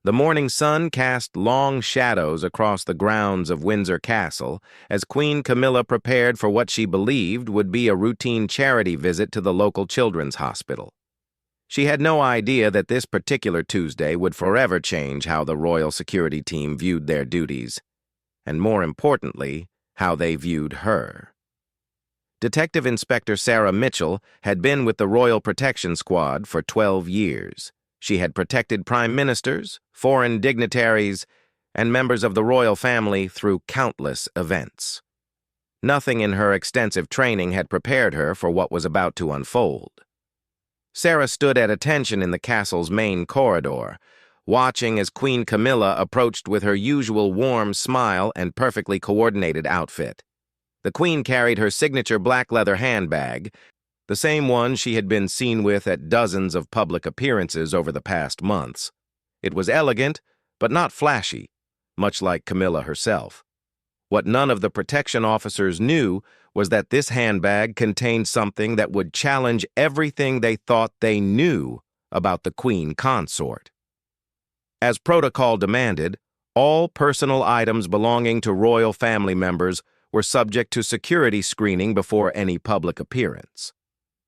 The morning sun cast long shadows across the grounds of Windsor Castle as Queen Camilla prepared for what she believed would be a routine charity visit to the local children's hospital. She had no idea that this particular Tuesday would forever change how the royal security team viewed their duties, and more importantly, how they viewed her. Detective Inspector Sarah Mitchell had been with the Royal Protection Squad for 12 years. She had protected prime ministers, foreign dignitaries, and members of the royal family through countless events. Nothing in her extensive training had prepared her for what was about to unfold. Sarah stood at attention in the castle's main corridor, watching as Queen Camilla approached with her usual warm smile and perfectly coordinated outfit. The Queen carried her signature black leather handbag, the same one she had been seen with at dozens of public appearances over the past months. It was elegant, but not flashy, much like Camilla herself. What none of the protection officers knew was that this handbag contained something that would challenge everything they thought they knew about the Queen Consort. As protocol demanded, all personal items belonging to royal family members were subject to security screening before any public appearance.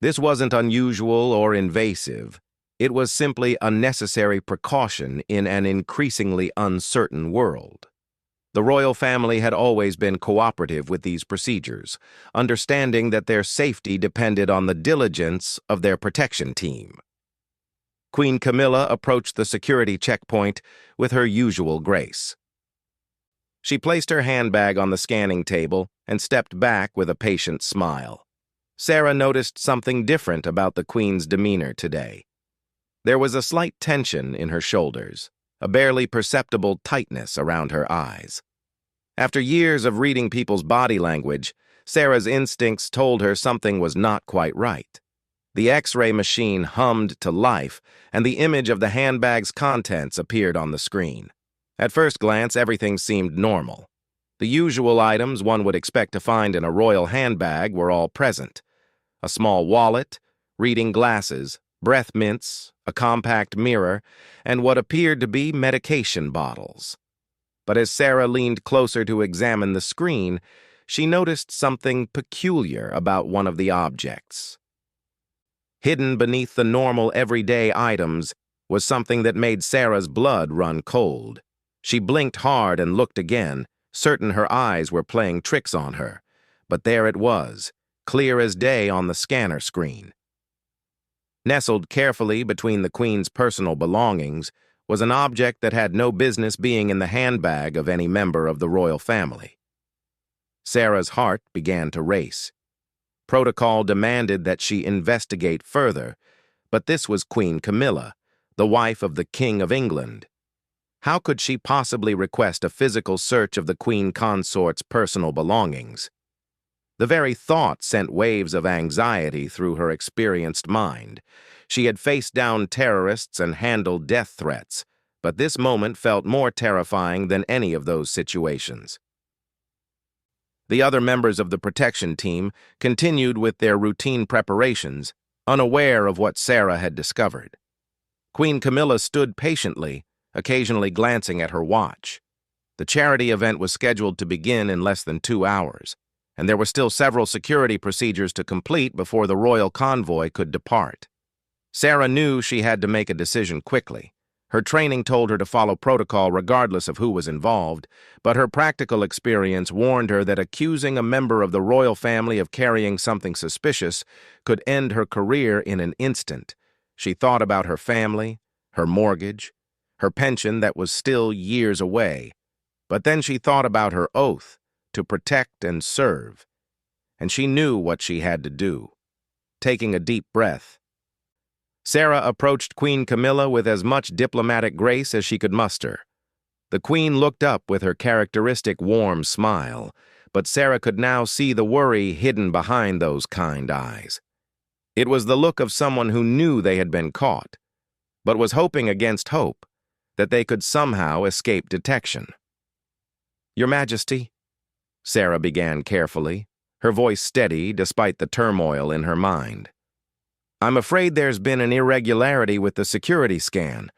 This wasn't unusual or invasive. It was simply a necessary precaution in an increasingly uncertain world. The royal family had always been cooperative with these procedures, understanding that their safety depended on the diligence of their protection team. Queen Camilla approached the security checkpoint with her usual grace. She placed her handbag on the scanning table and stepped back with a patient smile. Sarah noticed something different about the Queen's demeanor today. There was a slight tension in her shoulders, a barely perceptible tightness around her eyes. After years of reading people's body language, Sarah's instincts told her something was not quite right. The X-ray machine hummed to life, and the image of the handbag's contents appeared on the screen. At first glance, everything seemed normal. The usual items one would expect to find in a royal handbag were all present. A small wallet, reading glasses, breath mints, a compact mirror, and what appeared to be medication bottles. But as Sarah leaned closer to examine the screen, she noticed something peculiar about one of the objects. Hidden beneath the normal everyday items was something that made Sarah's blood run cold. She blinked hard and looked again, certain her eyes were playing tricks on her. But there it was, clear as day on the scanner screen. Nestled carefully between the Queen's personal belongings was an object that had no business being in the handbag of any member of the royal family. Sarah's heart began to race. Protocol demanded that she investigate further, but this was Queen Camilla, the wife of the King of England. How could she possibly request a physical search of the Queen Consort's personal belongings? The very thought sent waves of anxiety through her experienced mind. She had faced down terrorists and handled death threats, but this moment felt more terrifying than any of those situations. The other members of the protection team continued with their routine preparations, unaware of what Sarah had discovered. Queen Camilla stood patiently, occasionally glancing at her watch. The charity event was scheduled to begin in less than 2 hours, and there were still several security procedures to complete before the royal convoy could depart. Sarah knew she had to make a decision quickly. Her training told her to follow protocol regardless of who was involved, but her practical experience warned her that accusing a member of the royal family of carrying something suspicious could end her career in an instant. She thought about her family, her mortgage, her pension that was still years away. But then she thought about her oath to protect and serve, and she knew what she had to do. Taking a deep breath, Sarah approached Queen Camilla with as much diplomatic grace as she could muster. The Queen looked up with her characteristic warm smile, but Sarah could now see the worry hidden behind those kind eyes. It was the look of someone who knew they had been caught, but was hoping against hope that they could somehow escape detection. "Your Majesty," Sarah began carefully, her voice steady despite the turmoil in her mind. "I'm afraid there's been an irregularity with the security scan.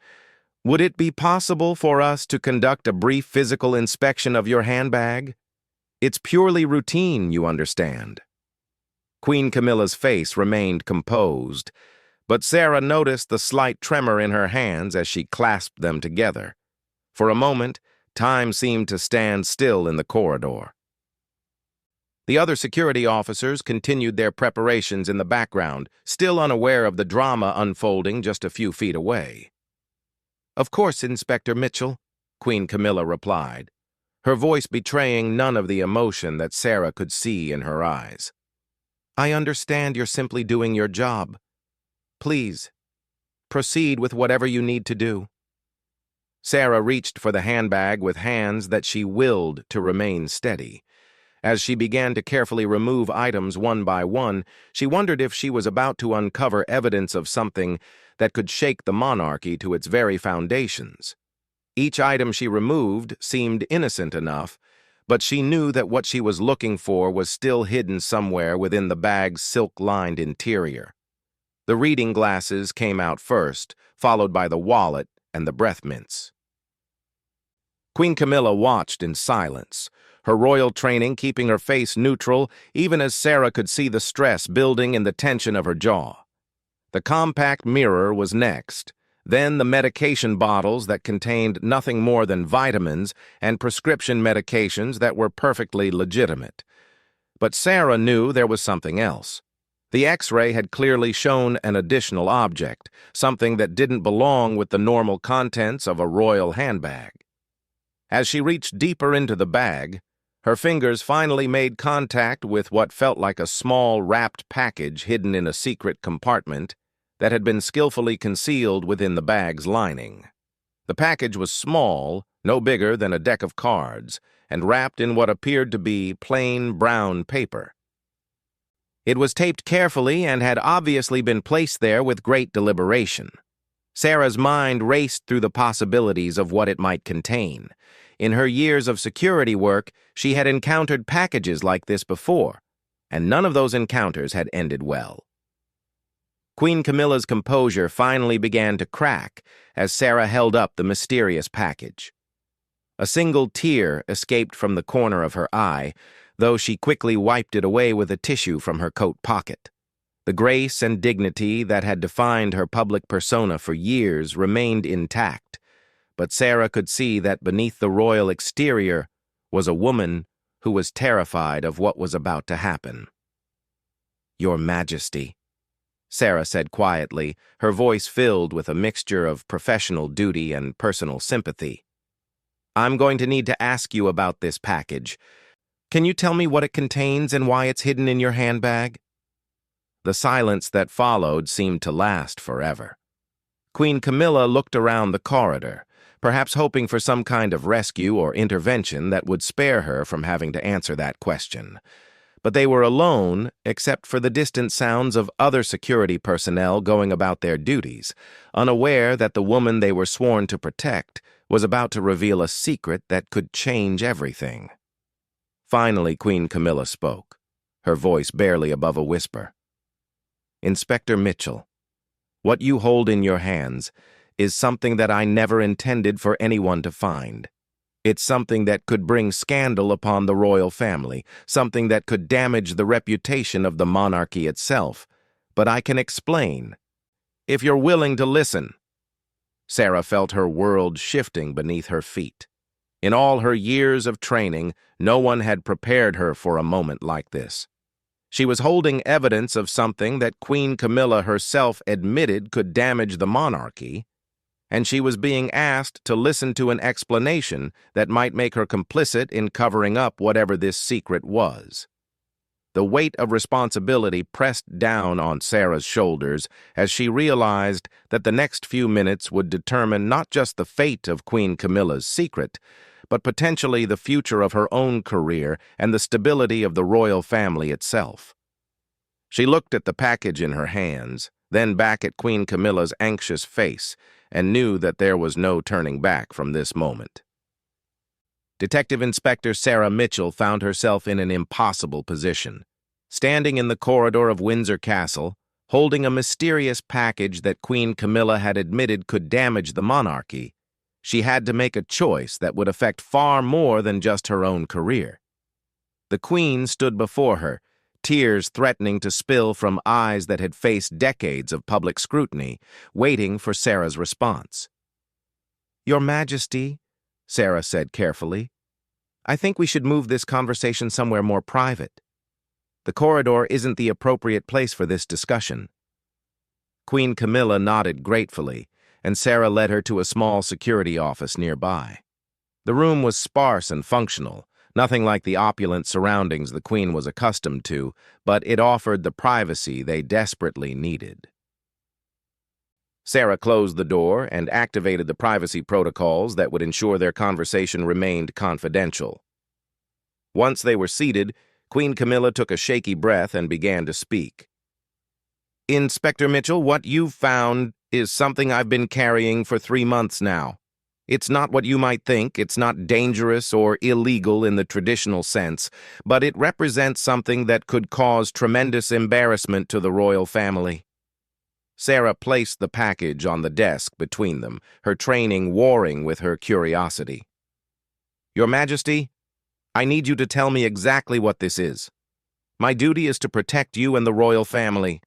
Would it be possible for us to conduct a brief physical inspection of your handbag? It's purely routine, you understand." Queen Camilla's face remained composed, but Sarah noticed the slight tremor in her hands as she clasped them together. For a moment, time seemed to stand still in the corridor. The other security officers continued their preparations in the background, still unaware of the drama unfolding just a few feet away. "Of course, Inspector Mitchell," Queen Camilla replied, her voice betraying none of the emotion that Sarah could see in her eyes. "I understand you're simply doing your job. Please, proceed with whatever you need to do." Sarah reached for the handbag with hands that she willed to remain steady. As she began to carefully remove items one by one, she wondered if she was about to uncover evidence of something that could shake the monarchy to its very foundations. Each item she removed seemed innocent enough, but she knew that what she was looking for was still hidden somewhere within the bag's silk-lined interior. The reading glasses came out first, followed by the wallet and the breath mints. Queen Camilla watched in silence, her royal training keeping her face neutral even as Sarah could see the stress building in the tension of her jaw. The compact mirror was next, then the medication bottles that contained nothing more than vitamins and prescription medications that were perfectly legitimate. But Sarah knew there was something else. The X-ray had clearly shown an additional object, something that didn't belong with the normal contents of a royal handbag. As she reached deeper into the bag, her fingers finally made contact with what felt like a small wrapped package hidden in a secret compartment that had been skillfully concealed within the bag's lining. The package was small, no bigger than a deck of cards, and wrapped in what appeared to be plain brown paper. It was taped carefully and had obviously been placed there with great deliberation. Sarah's mind raced through the possibilities of what it might contain. In her years of security work, she had encountered packages like this before, and none of those encounters had ended well. Queen Camilla's composure finally began to crack as Sarah held up the mysterious package. A single tear escaped from the corner of her eye, though she quickly wiped it away with a tissue from her coat pocket. The grace and dignity that had defined her public persona for years remained intact, but Sarah could see that beneath the royal exterior was a woman who was terrified of what was about to happen. "Your Majesty," Sarah said quietly, her voice filled with a mixture of professional duty and personal sympathy. "I'm going to need to ask you about this package. Can you tell me what it contains and why it's hidden in your handbag?" The silence that followed seemed to last forever. Queen Camilla looked around the corridor, perhaps hoping for some kind of rescue or intervention that would spare her from having to answer that question. But they were alone, except for the distant sounds of other security personnel going about their duties, unaware that the woman they were sworn to protect was about to reveal a secret that could change everything. Finally, Queen Camilla spoke, her voice barely above a whisper. "Inspector Mitchell, what you hold in your hands is something that I never intended for anyone to find. It's something that could bring scandal upon the royal family, something that could damage the reputation of the monarchy itself. But I can explain, if you're willing to listen." Sarah felt her world shifting beneath her feet. In all her years of training, no one had prepared her for a moment like this. She was holding evidence of something that Queen Camilla herself admitted could damage the monarchy, and she was being asked to listen to an explanation that might make her complicit in covering up whatever this secret was. The weight of responsibility pressed down on Sarah's shoulders as she realized that the next few minutes would determine not just the fate of Queen Camilla's secret, but potentially the future of her own career and the stability of the royal family itself. She looked at the package in her hands, then back at Queen Camilla's anxious face, and knew that there was no turning back from this moment. Detective Inspector Sarah Mitchell found herself in an impossible position. Standing in the corridor of Windsor Castle, holding a mysterious package that Queen Camilla had admitted could damage the monarchy, She had to make a choice that would affect far more than just her own career. The Queen stood before her, tears threatening to spill from eyes that had faced decades of public scrutiny, waiting for Sarah's response. "Your Majesty," Sarah said carefully, "I think we should move this conversation somewhere more private. The corridor isn't the appropriate place for this discussion." Queen Camilla nodded gratefully, and Sarah led her to a small security office nearby. The room was sparse and functional, nothing like the opulent surroundings the Queen was accustomed to, but it offered the privacy they desperately needed. Sarah closed the door and activated the privacy protocols that would ensure their conversation remained confidential. Once they were seated, Queen Camilla took a shaky breath and began to speak. "Inspector Mitchell, what you've found is something I've been carrying for 3 months now. It's not what you might think, it's not dangerous or illegal in the traditional sense, but it represents something that could cause tremendous embarrassment to the royal family." Sarah placed the package on the desk between them, her training warring with her curiosity. "Your Majesty, I need you to tell me exactly what this is. My duty is to protect you and the royal family,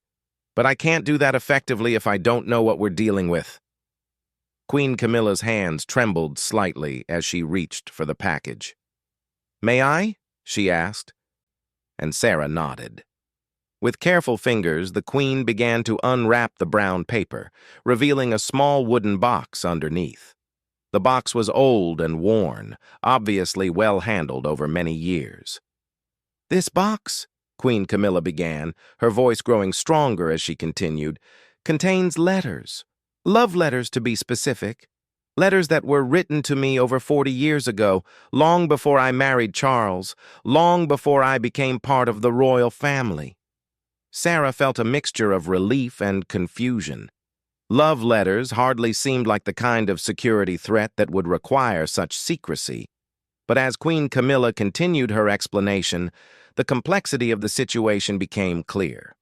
but I can't do that effectively if I don't know what we're dealing with." Queen Camilla's hands trembled slightly as she reached for the package. "May I?" she asked, and Sarah nodded. With careful fingers, the Queen began to unwrap the brown paper, revealing a small wooden box underneath. The box was old and worn, obviously well handled over many years. "This box," Queen Camilla began, her voice growing stronger as she continued, "contains letters. Love letters, to be specific. Letters that were written to me over 40 years ago, long before I married Charles, long before I became part of the royal family." Sarah felt a mixture of relief and confusion. Love letters hardly seemed like the kind of security threat that would require such secrecy. But as Queen Camilla continued her explanation, the complexity of the situation became clear.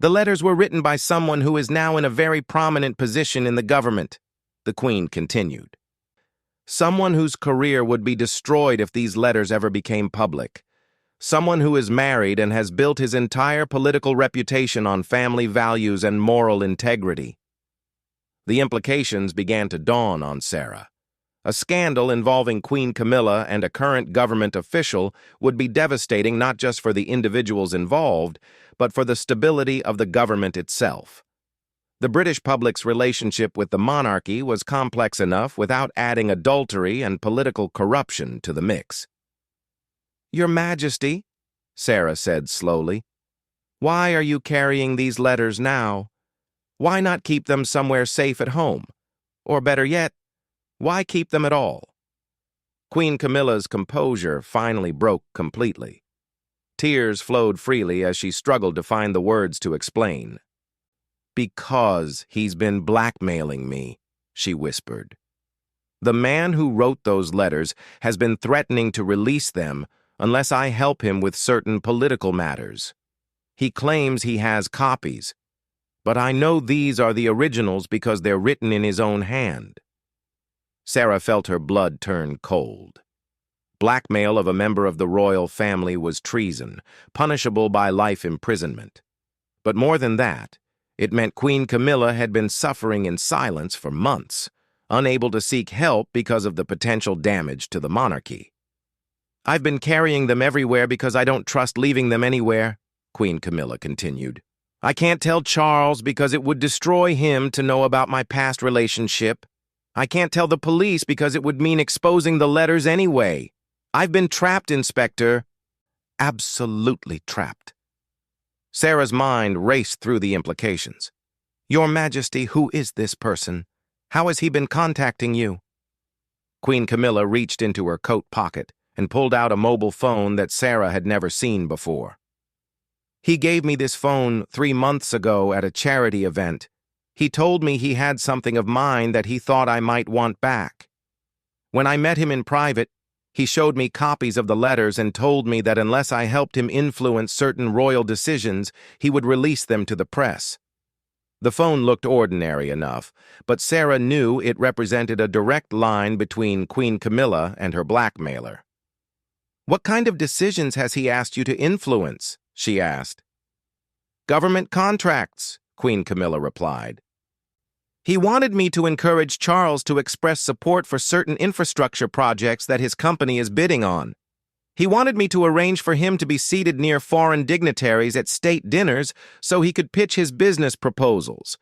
"The letters were written by someone who is now in a very prominent position in the government," the Queen continued. "Someone whose career would be destroyed if these letters ever became public. Someone who is married and has built his entire political reputation on family values and moral integrity." The implications began to dawn on Sarah. A scandal involving Queen Camilla and a current government official would be devastating not just for the individuals involved, but for the stability of the government itself. The British public's relationship with the monarchy was complex enough without adding adultery and political corruption to the mix. "Your Majesty," Sarah said slowly, "why are you carrying these letters now? Why not keep them somewhere safe at home? Or better yet, why keep them at all?" Queen Camilla's composure finally broke completely. Tears flowed freely as she struggled to find the words to explain. "Because he's been blackmailing me," she whispered. "The man who wrote those letters has been threatening to release them unless I help him with certain political matters. He claims he has copies, but I know these are the originals because they're written in his own hand." Sarah felt her blood turn cold. Blackmail of a member of the royal family was treason, punishable by life imprisonment. But more than that, it meant Queen Camilla had been suffering in silence for months, unable to seek help because of the potential damage to the monarchy. "I've been carrying them everywhere because I don't trust leaving them anywhere," Queen Camilla continued. "I can't tell Charles because it would destroy him to know about my past relationship. I can't tell the police because it would mean exposing the letters anyway. I've been trapped, Inspector. Absolutely trapped." Sarah's mind raced through the implications. "Your Majesty, who is this person? How has he been contacting you?" Queen Camilla reached into her coat pocket and pulled out a mobile phone that Sarah had never seen before. "He gave me this phone 3 months ago at a charity event. He told me he had something of mine that he thought I might want back. When I met him in private, he showed me copies of the letters and told me that unless I helped him influence certain royal decisions, he would release them to the press. The phone looked ordinary enough, but Sarah knew it represented a direct line between Queen Camilla and her blackmailer. "What kind of decisions has he asked you to influence?" she asked. "Government contracts," Queen Camilla replied. "He wanted me to encourage Charles to express support for certain infrastructure projects that his company is bidding on. He wanted me to arrange for him to be seated near foreign dignitaries at state dinners so he could pitch his business proposals.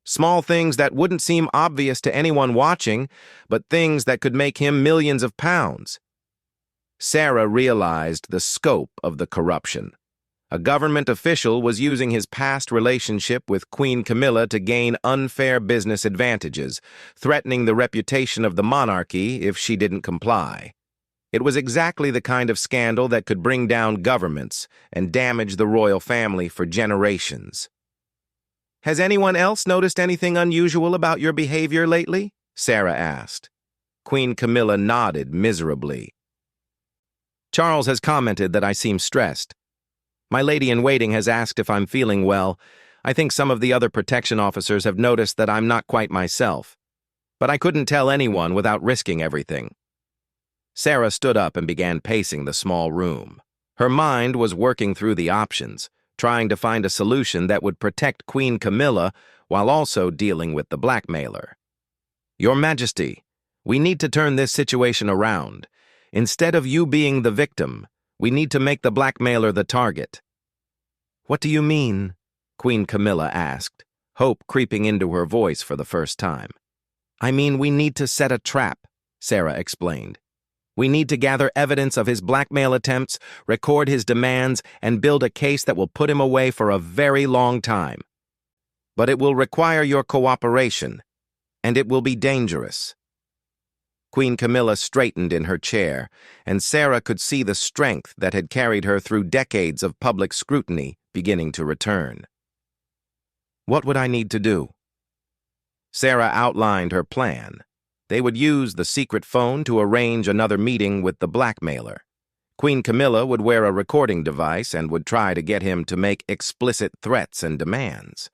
Small things that wouldn't seem obvious to anyone watching, but things that could make him millions of pounds." Sarah realized the scope of the corruption. A government official was using his past relationship with Queen Camilla to gain unfair business advantages, threatening the reputation of the monarchy if she didn't comply. It was exactly the kind of scandal that could bring down governments and damage the royal family for generations. "Has anyone else noticed anything unusual about your behavior lately?" Sarah asked. Queen Camilla nodded miserably. "Charles has commented that I seem stressed. My lady-in-waiting has asked if I'm feeling well. I think some of the other protection officers have noticed that I'm not quite myself. But I couldn't tell anyone without risking everything." Sarah stood up and began pacing the small room. Her mind was working through the options, trying to find a solution that would protect Queen Camilla while also dealing with the blackmailer. "Your Majesty, we need to turn this situation around. Instead of you being the victim, we need to make the blackmailer the target." "What do you mean?" Queen Camilla asked, hope creeping into her voice for the first time. "I mean, we need to set a trap," Sarah explained. "We need to gather evidence of his blackmail attempts, record his demands, and build a case that will put him away for a very long time. But it will require your cooperation, and it will be dangerous." Queen Camilla straightened in her chair, and Sarah could see the strength that had carried her through decades of public scrutiny beginning to return. "What would I need to do?" Sarah outlined her plan. They would use the secret phone to arrange another meeting with the blackmailer. Queen Camilla would wear a recording device and would try to get him to make explicit threats and demands.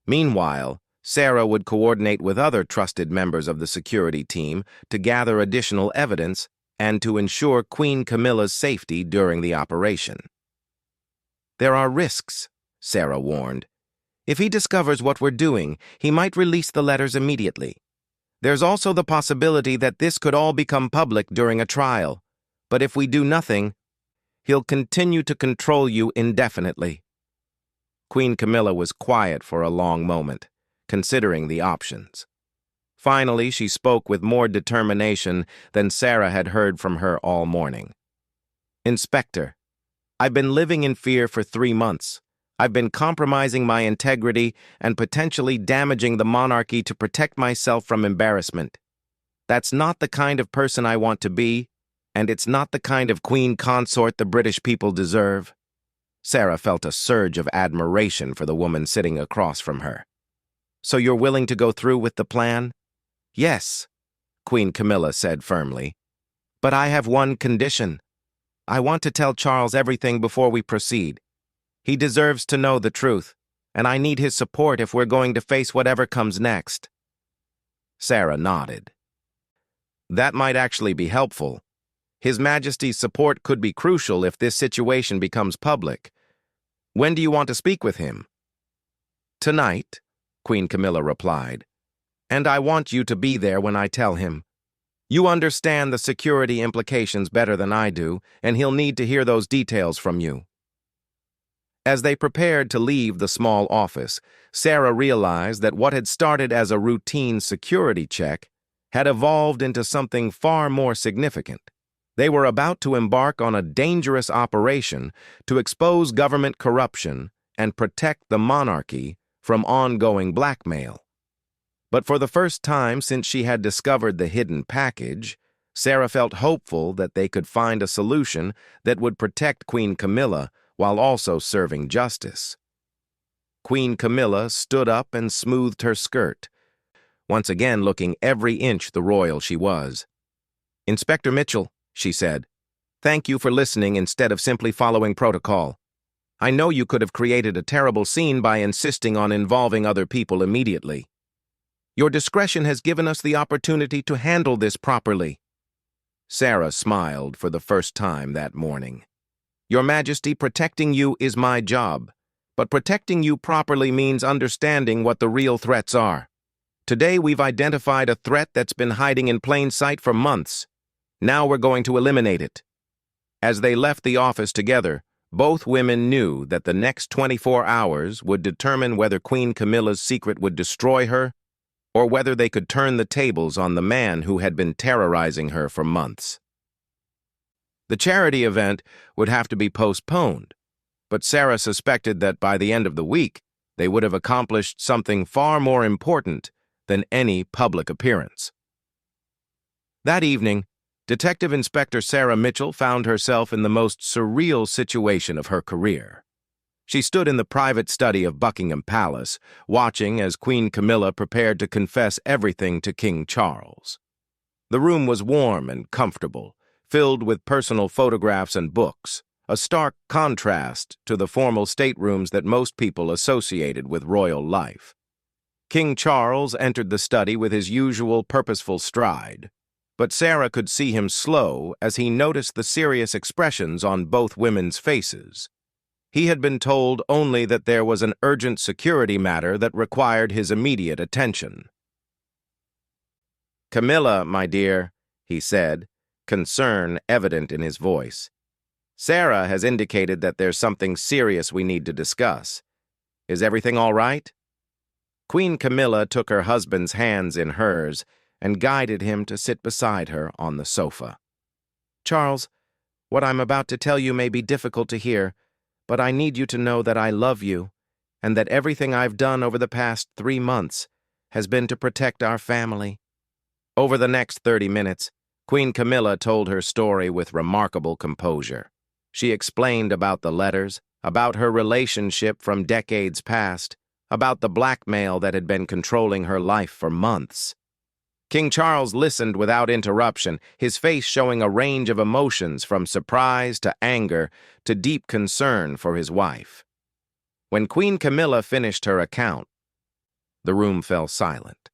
Meanwhile, Sarah would coordinate with other trusted members of the security team to gather additional evidence and to ensure Queen Camilla's safety during the operation. "There are risks," Sarah warned. "If he discovers what we're doing, he might release the letters immediately. There's also the possibility that this could all become public during a trial. But if we do nothing, he'll continue to control you indefinitely." Queen Camilla was quiet for a long moment, considering the options. Finally, she spoke with more determination than Sarah had heard from her all morning. "Inspector, I've been living in fear for 3 months. I've been compromising my integrity and potentially damaging the monarchy to protect myself from embarrassment. That's not the kind of person I want to be, and it's not the kind of queen consort the British people deserve." Sarah felt a surge of admiration for the woman sitting across from her. "So you're willing to go through with the plan?" "Yes," Queen Camilla said firmly. "But I have one condition. I want to tell Charles everything before we proceed. He deserves to know the truth, and I need his support if we're going to face whatever comes next." Sarah nodded. "That might actually be helpful. His Majesty's support could be crucial if this situation becomes public. When do you want to speak with him?" "Tonight," Queen Camilla replied. "And I want you to be there when I tell him. You understand the security implications better than I do, and he'll need to hear those details from you." As they prepared to leave the small office, Sarah realized that what had started as a routine security check had evolved into something far more significant. They were about to embark on a dangerous operation to expose government corruption and protect the monarchy from ongoing blackmail. But for the first time since she had discovered the hidden package, Sarah felt hopeful that they could find a solution that would protect Queen Camilla while also serving justice. Queen Camilla stood up and smoothed her skirt, once again looking every inch the royal she was. "Inspector Mitchell," she said, "thank you for listening instead of simply following protocol. I know you could have created a terrible scene by insisting on involving other people immediately. Your discretion has given us the opportunity to handle this properly." Sarah smiled for the first time that morning. "Your Majesty, protecting you is my job, but protecting you properly means understanding what the real threats are. Today we've identified a threat that's been hiding in plain sight for months. Now we're going to eliminate it." As they left the office together, both women knew that the next 24 hours would determine whether Queen Camilla's secret would destroy her or whether they could turn the tables on the man who had been terrorizing her for months. The charity event would have to be postponed, but Sarah suspected that by the end of the week, they would have accomplished something far more important than any public appearance. That evening, Detective Inspector Sarah Mitchell found herself in the most surreal situation of her career. She stood in the private study of Buckingham Palace, watching as Queen Camilla prepared to confess everything to King Charles. The room was warm and comfortable, filled with personal photographs and books, a stark contrast to the formal staterooms that most people associated with royal life. King Charles entered the study with his usual purposeful stride, but Sarah could see him slow as he noticed the serious expressions on both women's faces. He had been told only that there was an urgent security matter that required his immediate attention. "Camilla, my dear," he said, concern evident in his voice. "Sarah has indicated that there's something serious we need to discuss. Is everything all right?" Queen Camilla took her husband's hands in hers and guided him to sit beside her on the sofa. "Charles, what I'm about to tell you may be difficult to hear, but I need you to know that I love you, and that everything I've done over the past 3 months has been to protect our family." Over the next 30 minutes, Queen Camilla told her story with remarkable composure. She explained about the letters, about her relationship from decades past, about the blackmail that had been controlling her life for months. King Charles listened without interruption, his face showing a range of emotions from surprise to anger to deep concern for his wife. When Queen Camilla finished her account, the room fell silent.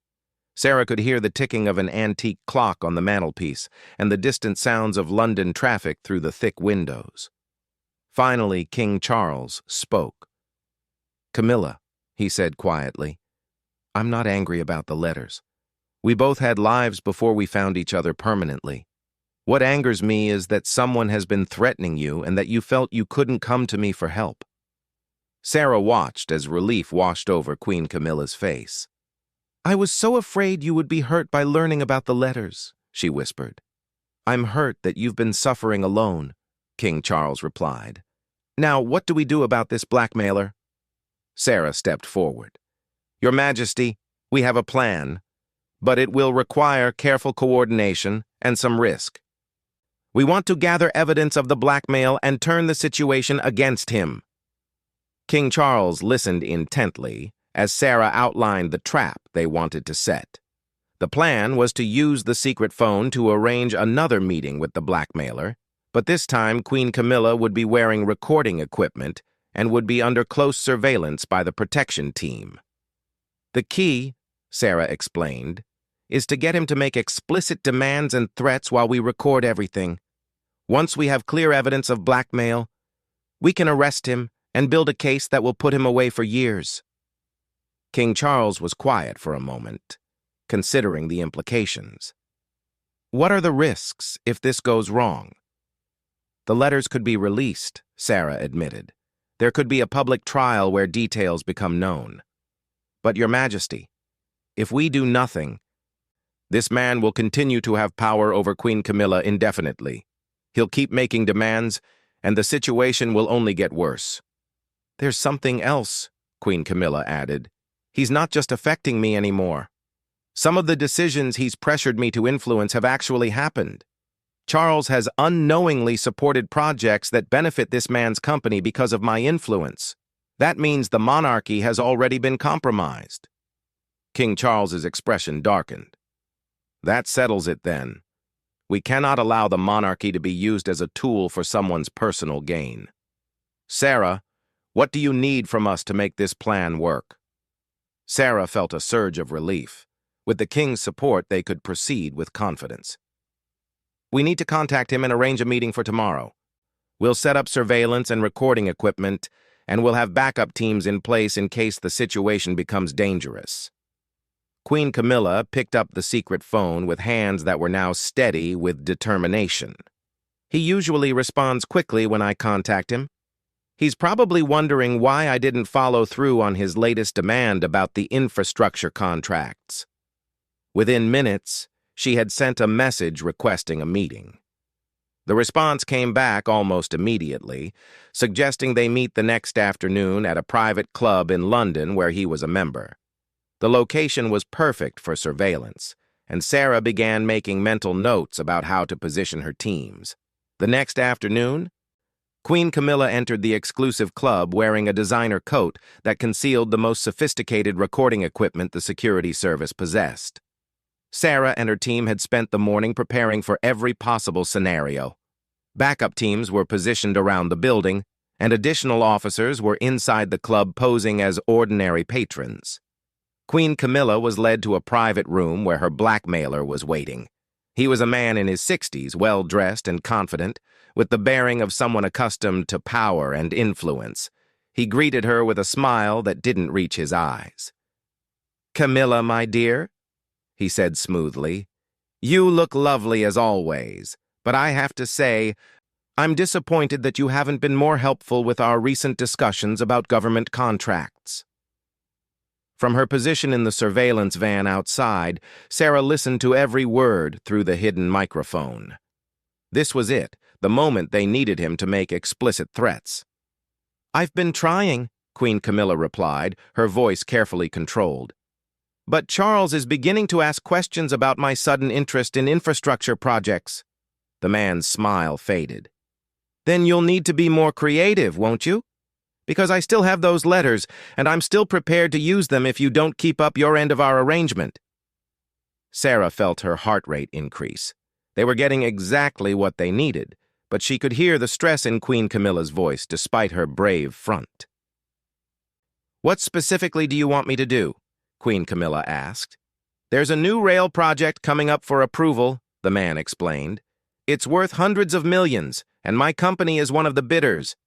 Sarah could hear the ticking of an antique clock on the mantelpiece and the distant sounds of London traffic through the thick windows. Finally, King Charles spoke. "Camilla," he said quietly, "I'm not angry about the letters. We both had lives before we found each other permanently. What angers me is that someone has been threatening you and that you felt you couldn't come to me for help." Sarah watched as relief washed over Queen Camilla's face. "I was so afraid you would be hurt by learning about the letters," she whispered. "I'm hurt that you've been suffering alone," King Charles replied. "Now, what do we do about this blackmailer?" Sarah stepped forward. "Your Majesty, we have a plan, but it will require careful coordination and some risk. We want to gather evidence of the blackmail and turn the situation against him." King Charles listened intently as Sarah outlined the trap they wanted to set. The plan was to use the secret phone to arrange another meeting with the blackmailer, but this time Queen Camilla would be wearing recording equipment and would be under close surveillance by the protection team. "The key," Sarah explained, "is to get him to make explicit demands and threats while we record everything. Once we have clear evidence of blackmail, we can arrest him and build a case that will put him away for years." King Charles was quiet for a moment, considering the implications. "What are the risks if this goes wrong?" "The letters could be released," Sarah admitted. "There could be a public trial where details become known. But, Your Majesty, if we do nothing, this man will continue to have power over Queen Camilla indefinitely. He'll keep making demands, and the situation will only get worse." "There's something else," Queen Camilla added. "He's not just affecting me anymore. Some of the decisions he's pressured me to influence have actually happened. Charles has unknowingly supported projects that benefit this man's company because of my influence. That means the monarchy has already been compromised." King Charles's expression darkened. "That settles it then. We cannot allow the monarchy to be used as a tool for someone's personal gain. Sarah, What do you need from us to make this plan work? Sarah felt a surge of relief. With the king's support, they could proceed with confidence. We need to contact him and arrange a meeting for tomorrow. We'll set up surveillance and recording equipment, and we'll have backup teams in place in case the situation becomes dangerous. Queen Camilla picked up the secret phone with hands that were now steady with determination. He usually responds quickly when I contact him. He's probably wondering why I didn't follow through on his latest demand about the infrastructure contracts. Within minutes, she had sent a message requesting a meeting. The response came back almost immediately, suggesting they meet the next afternoon at a private club in London where he was a member. The location was perfect for surveillance, and Sarah began making mental notes about how to position her teams. The next afternoon, Queen Camilla entered the exclusive club wearing a designer coat that concealed the most sophisticated recording equipment the security service possessed. Sarah and her team had spent the morning preparing for every possible scenario. Backup teams were positioned around the building, and additional officers were inside the club posing as ordinary patrons. Queen Camilla was led to a private room where her blackmailer was waiting. He was a man in his 60s, well-dressed and confident, with the bearing of someone accustomed to power and influence. He greeted her with a smile that didn't reach his eyes. "Camilla, my dear," he said smoothly, "you look lovely as always, but I have to say, I'm disappointed that you haven't been more helpful with our recent discussions about government contracts." From her position in the surveillance van outside, Sarah listened to every word through the hidden microphone. This was it, the moment they needed him to make explicit threats. "I've been trying," Queen Camilla replied, her voice carefully controlled. "But Charles is beginning to ask questions about my sudden interest in infrastructure projects." The man's smile faded. "Then you'll need to be more creative, won't you? Because I still have those letters, and I'm still prepared to use them if you don't keep up your end of our arrangement." Sarah felt her heart rate increase. They were getting exactly what they needed, but she could hear the stress in Queen Camilla's voice despite her brave front. "What specifically do you want me to do?" Queen Camilla asked. "There's a new rail project coming up for approval," the man explained. "It's worth hundreds of millions, and my company is one of the bidders.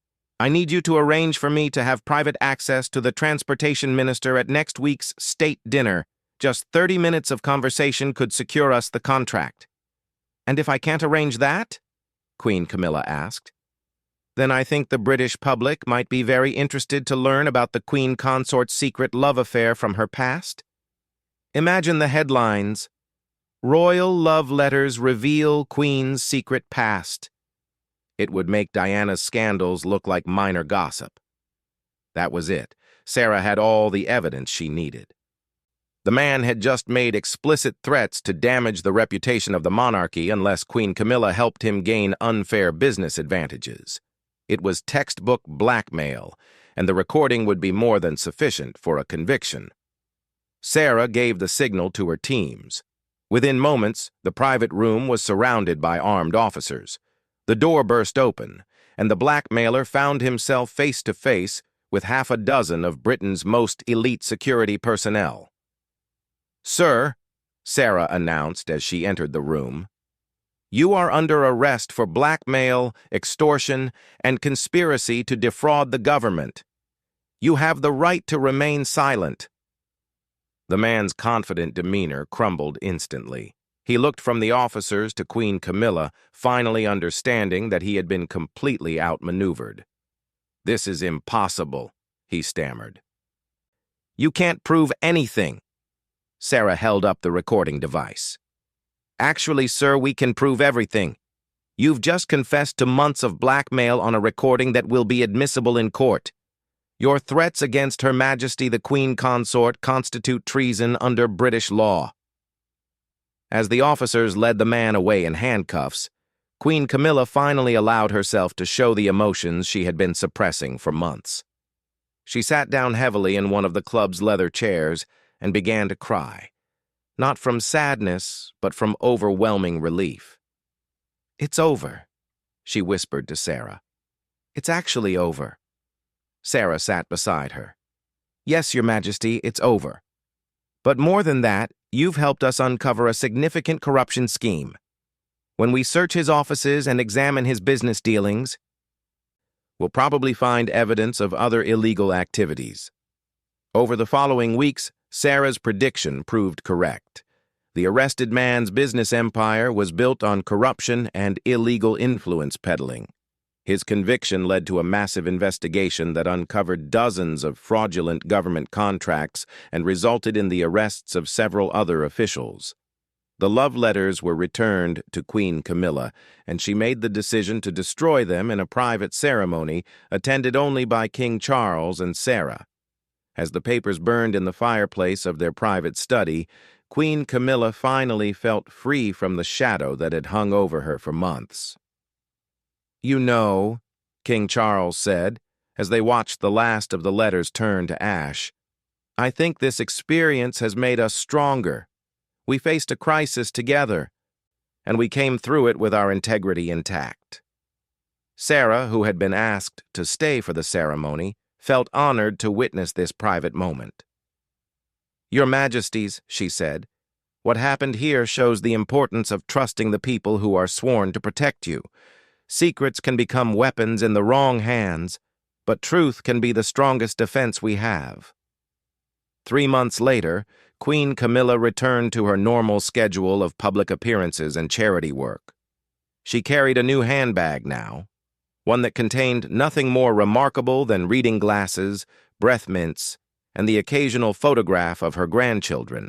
I need you to arrange for me to have private access to the transportation minister at next week's state dinner. Just 30 minutes of conversation could secure us the contract." "And if I can't arrange that?" Queen Camilla asked. "Then I think the British public might be very interested to learn about the Queen Consort's secret love affair from her past. Imagine the headlines: Royal Love Letters Reveal Queen's Secret Past. It would make Diana's scandals look like minor gossip. That was it. Sarah had all the evidence she needed. The man had just made explicit threats to damage the reputation of the monarchy unless Queen Camilla helped him gain unfair business advantages. It was textbook blackmail, and the recording would be more than sufficient for a conviction. Sarah gave the signal to her teams. Within moments, the private room was surrounded by armed officers. The door burst open, and the blackmailer found himself face to face with half a dozen of Britain's most elite security personnel. "Sir," Sarah announced as she entered the room, "you are under arrest for blackmail, extortion, and conspiracy to defraud the government. You have the right to remain silent." The man's confident demeanor crumbled instantly. He looked from the officers to Queen Camilla, finally understanding that he had been completely outmaneuvered. "This is impossible," he stammered. "You can't prove anything." Sarah held up the recording device. "Actually, sir, we can prove everything. You've just confessed to months of blackmail on a recording that will be admissible in court. Your threats against Her Majesty the Queen Consort constitute treason under British law." As the officers led the man away in handcuffs, Queen Camilla finally allowed herself to show the emotions she had been suppressing for months. She sat down heavily in one of the club's leather chairs and began to cry, not from sadness, but from overwhelming relief. "It's over," she whispered to Sarah. "It's actually over." Sarah sat beside her. Yes, Your Majesty, it's over. But more than that, you've helped us uncover a significant corruption scheme. When we search his offices and examine his business dealings, we'll probably find evidence of other illegal activities. Over the following weeks, Sarah's prediction proved correct. The arrested man's business empire was built on corruption and illegal influence peddling. His conviction led to a massive investigation that uncovered dozens of fraudulent government contracts and resulted in the arrests of several other officials. The love letters were returned to Queen Camilla, and she made the decision to destroy them in a private ceremony attended only by King Charles and Sarah. As the papers burned in the fireplace of their private study, Queen Camilla finally felt free from the shadow that had hung over her for months. You know, King Charles said, as they watched the last of the letters turn to ash, I think this experience has made us stronger. We faced a crisis together, and we came through it with our integrity intact. Sarah, who had been asked to stay for the ceremony, felt honored to witness this private moment. Your Majesties, she said, what happened here shows the importance of trusting the people who are sworn to protect you. Secrets can become weapons in the wrong hands, but truth can be the strongest defense we have. 3 months later, Queen Camilla returned to her normal schedule of public appearances and charity work. She carried a new handbag now, one that contained nothing more remarkable than reading glasses, breath mints, and the occasional photograph of her grandchildren.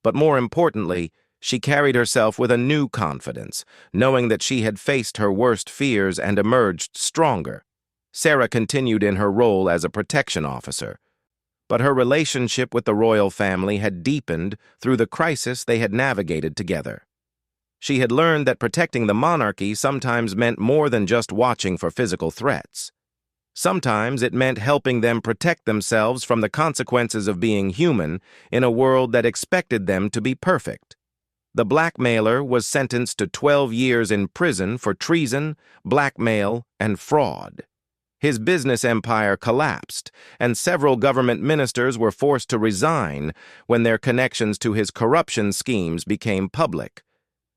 But more importantly, she carried herself with a new confidence, knowing that she had faced her worst fears and emerged stronger. Sarah continued in her role as a protection officer, but her relationship with the royal family had deepened through the crisis they had navigated together. She had learned that protecting the monarchy sometimes meant more than just watching for physical threats. Sometimes it meant helping them protect themselves from the consequences of being human in a world that expected them to be perfect. The blackmailer was sentenced to 12 years in prison for treason, blackmail, and fraud. His business empire collapsed, and several government ministers were forced to resign when their connections to his corruption schemes became public.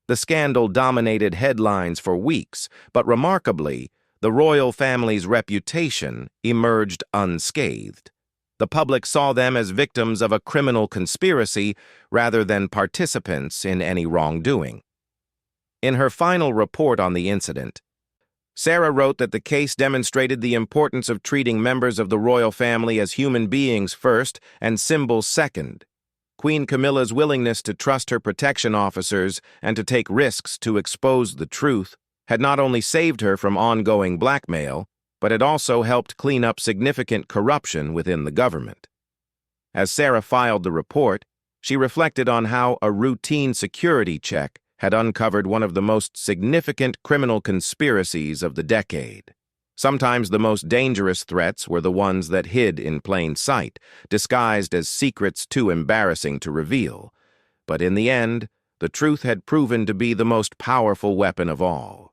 The scandal dominated headlines for weeks, but remarkably, the royal family's reputation emerged unscathed. The public saw them as victims of a criminal conspiracy rather than participants in any wrongdoing. In her final report on the incident, Sarah wrote that the case demonstrated the importance of treating members of the royal family as human beings first and symbols second. Queen Camilla's willingness to trust her protection officers and to take risks to expose the truth had not only saved her from ongoing blackmail, but it also helped clean up significant corruption within the government. As Sarah filed the report, she reflected on how a routine security check had uncovered one of the most significant criminal conspiracies of the decade. Sometimes the most dangerous threats were the ones that hid in plain sight, disguised as secrets too embarrassing to reveal. But in the end, the truth had proven to be the most powerful weapon of all.